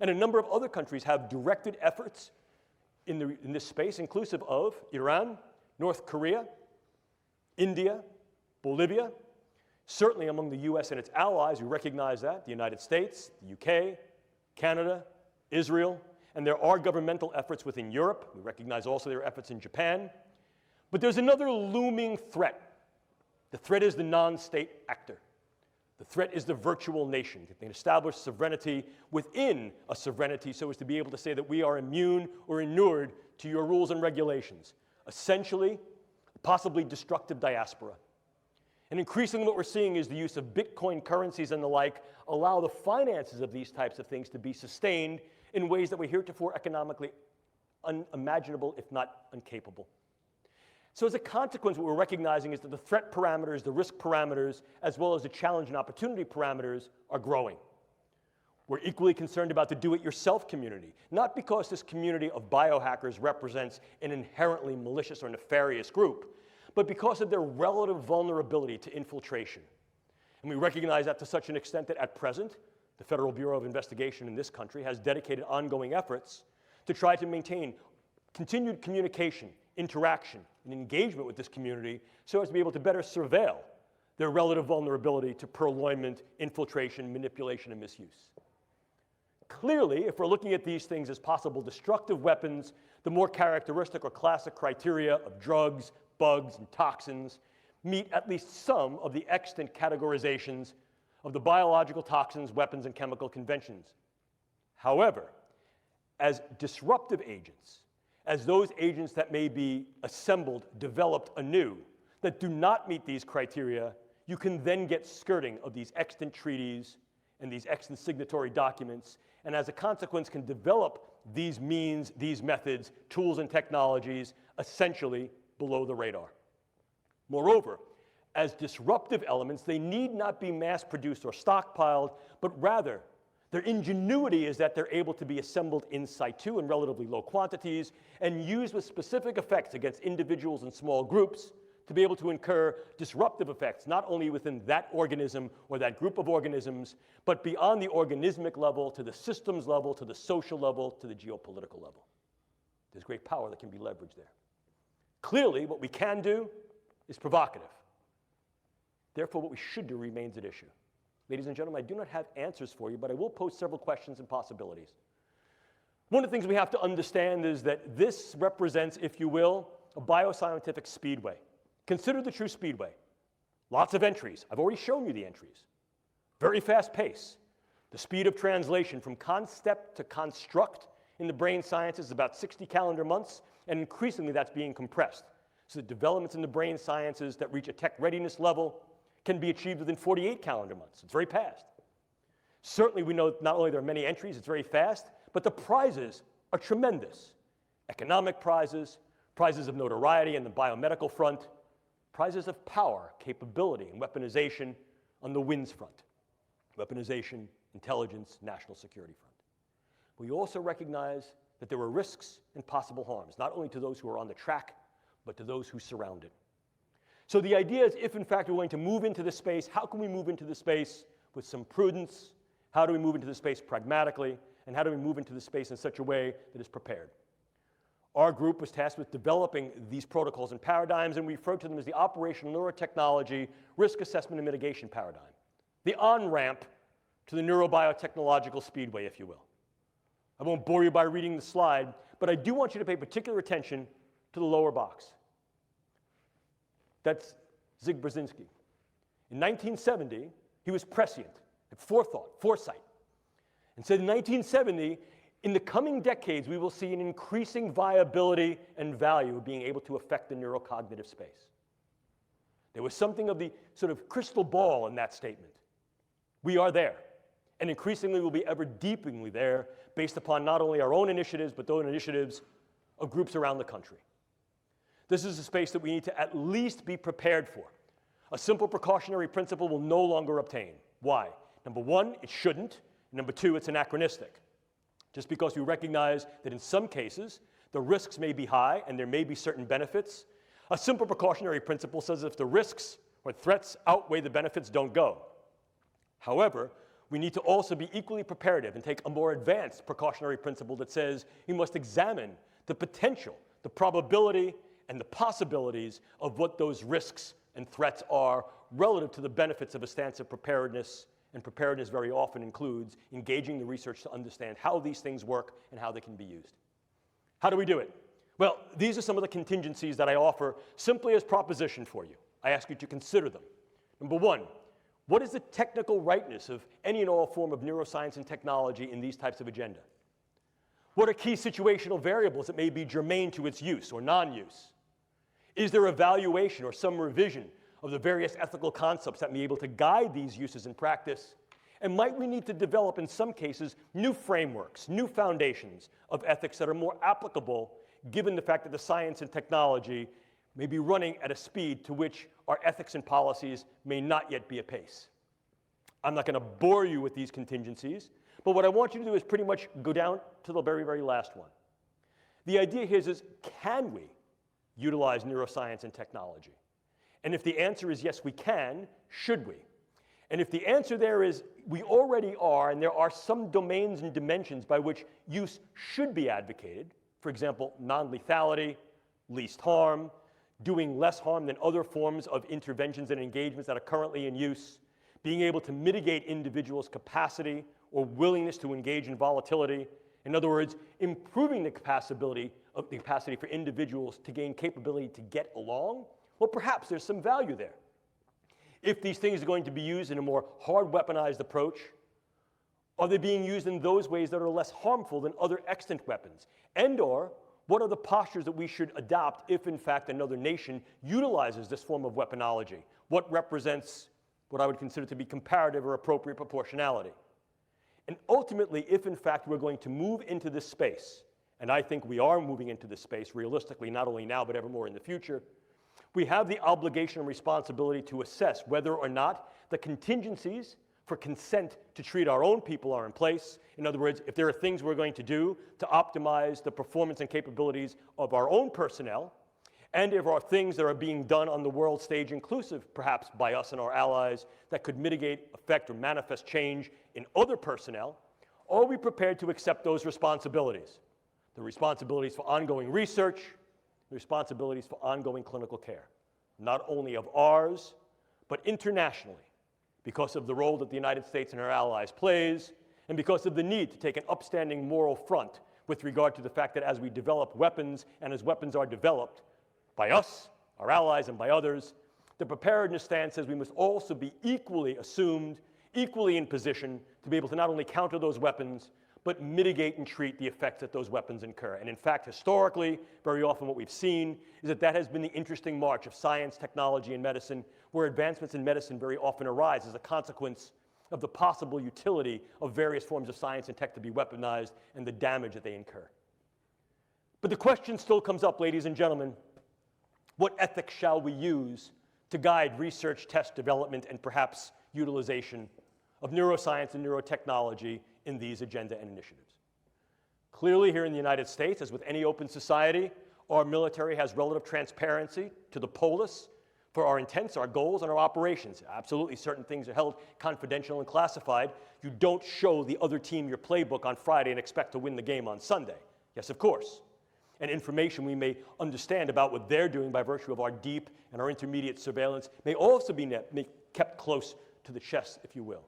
And a number of other countries have directed efforts in this space, inclusive of Iran, North Korea, India, Bolivia. Certainly among the US and its allies, we recognize that, the United States, the UK, Canada, Israel, and there are governmental efforts within Europe. We recognize also there are efforts in Japan. But there's another looming threat. The threat is the non-state actor. The threat is the virtual nation. They can establish sovereignty within a sovereignty so as to be able to say that we are immune or inured to your rules and regulations. Essentially, possibly destructive diaspora. And increasingly what we're seeing is the use of Bitcoin currencies and the like allow the finances of these types of things to be sustained in ways that were heretofore economically unimaginable, if not incapable. So as a consequence, what we're recognizing is that the threat parameters, the risk parameters, as well as the challenge and opportunity parameters are growing. We're equally concerned about the do-it-yourself community, not because this community of biohackers represents an inherently malicious or nefarious group, but because of their relative vulnerability to infiltration. And we recognize that to such an extent that at present, the Federal Bureau of Investigation in this country has dedicated ongoing efforts to try to maintain continued communication, interaction, and engagement with this community so as to be able to better surveil their relative vulnerability to purloinment, infiltration, manipulation, and misuse. Clearly, if we're looking at these things as possible destructive weapons, the more characteristic or classic criteria of drugs, bugs, and toxins meet at least some of the extant categorizations of the biological toxins, weapons, and chemical conventions. However, as disruptive agents, as those agents that may be assembled, developed anew, that do not meet these criteria, you can then get skirting of these extant treaties and these extant signatory documents, and as a consequence can develop these means, these methods, tools, and technologies essentially below the radar. Moreover, as disruptive elements, they need not be mass-produced or stockpiled, but rather their ingenuity is that they're able to be assembled in situ in relatively low quantities and used with specific effects against individuals and small groups to be able to incur disruptive effects, not only within that organism or that group of organisms, but beyond the organismic level, to the systems level, to the social level, to the geopolitical level. There's great power that can be leveraged there. Clearly, what we can do is provocative. Therefore, what we should do remains at issue. Ladies and gentlemen, I do not have answers for you, but I will pose several questions and possibilities. One of the things we have to understand is that this represents, if you will, a bioscientific speedway. Consider the true speedway. Lots of entries. I've already shown you the entries. Very fast pace. The speed of translation from concept to construct in the brain sciences is about 60 calendar months, and increasingly that's being compressed. So the developments in the brain sciences that reach a tech readiness level can be achieved within 48 calendar months. It's very fast. Certainly we know not only there are many entries, it's very fast, but the prizes are tremendous. Economic prizes, prizes of notoriety on the biomedical front, prizes of power, capability, and weaponization on the WINS front. Weaponization, intelligence, national security front. We also recognize that there are risks and possible harms, not only to those who are on the track, but to those who surround it. So the idea is, if in fact we're going to move into this space, how can we move into the space with some prudence? How do we move into the space pragmatically? And how do we move into the space in such a way that is prepared? Our group was tasked with developing these protocols and paradigms, and we refer to them as the operational neurotechnology risk assessment and mitigation paradigm. The on-ramp to the neurobiotechnological speedway, if you will. I won't bore you by reading the slide, but I do want you to pay particular attention to the lower box. That's Zig Brzezinski. In 1970, he was prescient, had foresight, and said in 1970, in the coming decades, we will see an increasing viability and value of being able to affect the neurocognitive space. There was something of the sort of crystal ball in that statement. We are there, and increasingly will be ever deepeningly there based upon not only our own initiatives, but those initiatives of groups around the country. This is a space that we need to at least be prepared for. A simple precautionary principle will no longer obtain. Why? Number one, it shouldn't. Number two, it's anachronistic. Just because we recognize that in some cases, the risks may be high and there may be certain benefits, a simple precautionary principle says if the risks or threats outweigh the benefits, don't go. However, we need to also be equally preparative and take a more advanced precautionary principle that says we must examine the potential, the probability, and the possibilities of what those risks and threats are relative to the benefits of a stance of preparedness. And preparedness very often includes engaging the research to understand how these things work and how they can be used. How do we do it? Well, these are some of the contingencies that I offer simply as proposition for you. I ask you to consider them. Number one, what is the technical rightness of any and all form of neuroscience and technology in these types of agenda? What are key situational variables that may be germane to its use or non-use? Is there evaluation or some revision of the various ethical concepts that may be able to guide these uses in practice? And might we need to develop, in some cases, new frameworks, new foundations of ethics that are more applicable, given the fact that the science and technology may be running at a speed to which our ethics and policies may not yet be apace? I'm not going to bore you with these contingencies, but what I want you to do is pretty much go down to the very, very last one. The idea here is can we utilize neuroscience and technology? And if the answer is yes, we can, should we? And if the answer there is we already are, and there are some domains and dimensions by which use should be advocated, for example, non-lethality, least harm, doing less harm than other forms of interventions and engagements that are currently in use, being able to mitigate individuals' capacity or willingness to engage in volatility. In other words, improving the capacity for individuals to gain capability to get along. Well, perhaps there's some value there. If these things are going to be used in a more hard weaponized approach, are they being used in those ways that are less harmful than other extant weapons? And/or what are the postures that we should adopt if, in fact, another nation utilizes this form of weaponology? What represents what I would consider to be comparative or appropriate proportionality? And ultimately, if, in fact, we're going to move into this space, and I think we are moving into this space realistically, not only now but ever more in the future, we have the obligation and responsibility to assess whether or not the contingencies for consent to treat our own people are in place. In other words, if there are things we're going to do to optimize the performance and capabilities of our own personnel, and if there are things that are being done on the world stage, inclusive perhaps by us and our allies, that could mitigate, affect, or manifest change in other personnel, are we prepared to accept those responsibilities? The responsibilities for ongoing research, the responsibilities for ongoing clinical care, not only of ours, but internationally, because of the role that the United States and our allies plays, and because of the need to take an upstanding moral front with regard to the fact that as we develop weapons, and as weapons are developed by us, our allies, and by others, the preparedness stance says we must also be equally assumed, equally in position to be able to not only counter those weapons, but mitigate and treat the effects that those weapons incur. And in fact, historically, very often what we've seen is that that has been the interesting march of science, technology, and medicine, where advancements in medicine very often arise as a consequence of the possible utility of various forms of science and tech to be weaponized and the damage that they incur. But the question still comes up, ladies and gentlemen, what ethics shall we use to guide research, test, development, and perhaps utilization of neuroscience and neurotechnology in these agenda and initiatives? Clearly, here in the United States, as with any open society, our military has relative transparency to the polis for our intents, our goals, and our operations. Absolutely, certain things are held confidential and classified. You don't show the other team your playbook on Friday and expect to win the game on Sunday. Yes, of course. And information we may understand about what they're doing by virtue of our deep and our intermediate surveillance may also be kept close to the chest, if you will.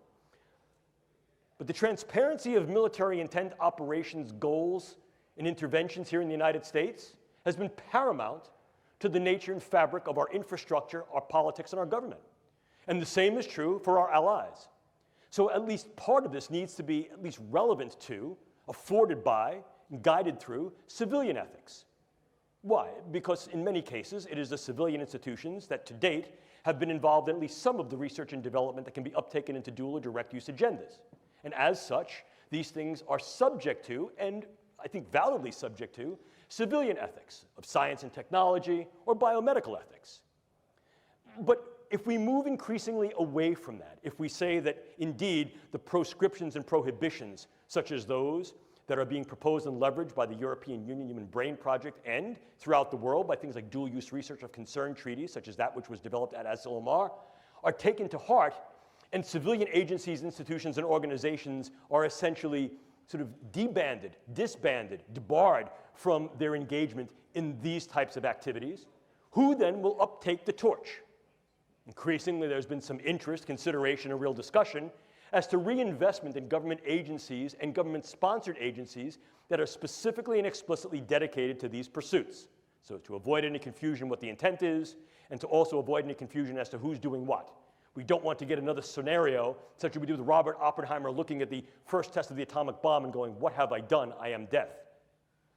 But the transparency of military intent, operations, goals, and interventions here in the United States has been paramount to the nature and fabric of our infrastructure, our politics, and our government. And the same is true for our allies. So at least part of this needs to be at least relevant to, afforded by, and guided through civilian ethics. Why? Because in many cases, it is the civilian institutions that to date have been involved in at least some of the research and development that can be uptaken into dual or direct use agendas. And as such, these things are subject to, and I think validly subject to, civilian ethics of science and technology or biomedical ethics. But if we move increasingly away from that, if we say that indeed the proscriptions and prohibitions, such as those that are being proposed and leveraged by the European Union Human Brain Project and throughout the world by things like dual-use research of concern treaties, such as that which was developed at ASILMR, are taken to heart, And civilian agencies, institutions, and organizations are essentially sort of debanded, disbanded, debarred from their engagement in these types of activities. Who then will uptake the torch? Increasingly, there's been some interest, consideration, and real discussion as to reinvestment in government agencies and government-sponsored agencies that are specifically and explicitly dedicated to these pursuits. So to avoid any confusion what the intent is, and to also avoid any confusion as to who's doing what. We don't want to get another scenario, such as we do with Robert Oppenheimer looking at the first test of the atomic bomb and going, "What have I done? I am death."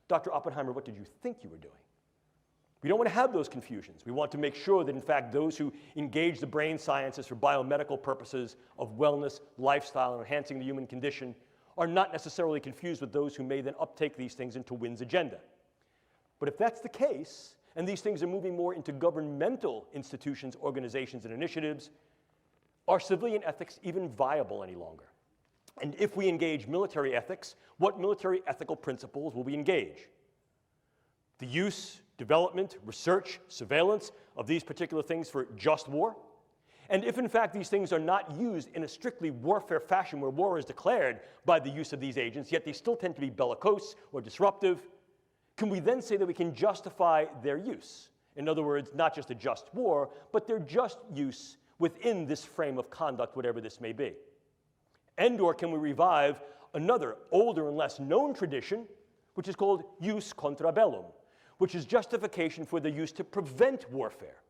Dr. Oppenheimer, what did you think you were doing? We don't want to have those confusions. We want to make sure that, in fact, those who engage the brain sciences for biomedical purposes of wellness, lifestyle, and enhancing the human condition are not necessarily confused with those who may then uptake these things into WIN's agenda. But if that's the case, and these things are moving more into governmental institutions, organizations, and initiatives, are civilian ethics even viable any longer? And if we engage military ethics, what military ethical principles will we engage? The use, development, research, surveillance of these particular things for just war? And if in fact these things are not used in a strictly warfare fashion where war is declared by the use of these agents, yet they still tend to be bellicose or disruptive, can we then say that we can justify their use? In other words, not just a just war, but their just use within this frame of conduct, whatever this may be. And/or can we revive another older and less known tradition, which is called jus contra bellum, which is justification for the use to prevent warfare.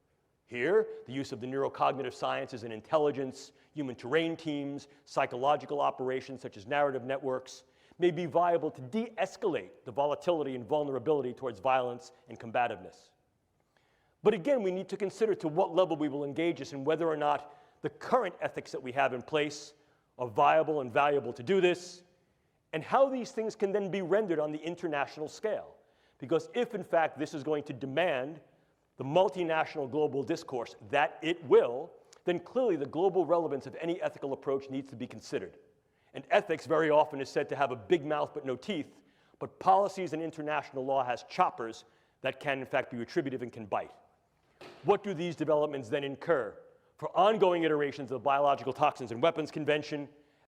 Here, the use of the neurocognitive sciences and intelligence, human terrain teams, psychological operations such as narrative networks, may be viable to de-escalate the volatility and vulnerability towards violence and combativeness. But again, we need to consider to what level we will engage this and whether or not the current ethics that we have in place are viable and valuable to do this, and how these things can then be rendered on the international scale. Because if, in fact, this is going to demand the multinational global discourse that it will, then clearly the global relevance of any ethical approach needs to be considered. And ethics very often is said to have a big mouth but no teeth, but policies and international law has choppers that can, in fact, be retributive and can bite. What do these developments then incur for ongoing iterations of the Biological Toxins and Weapons Convention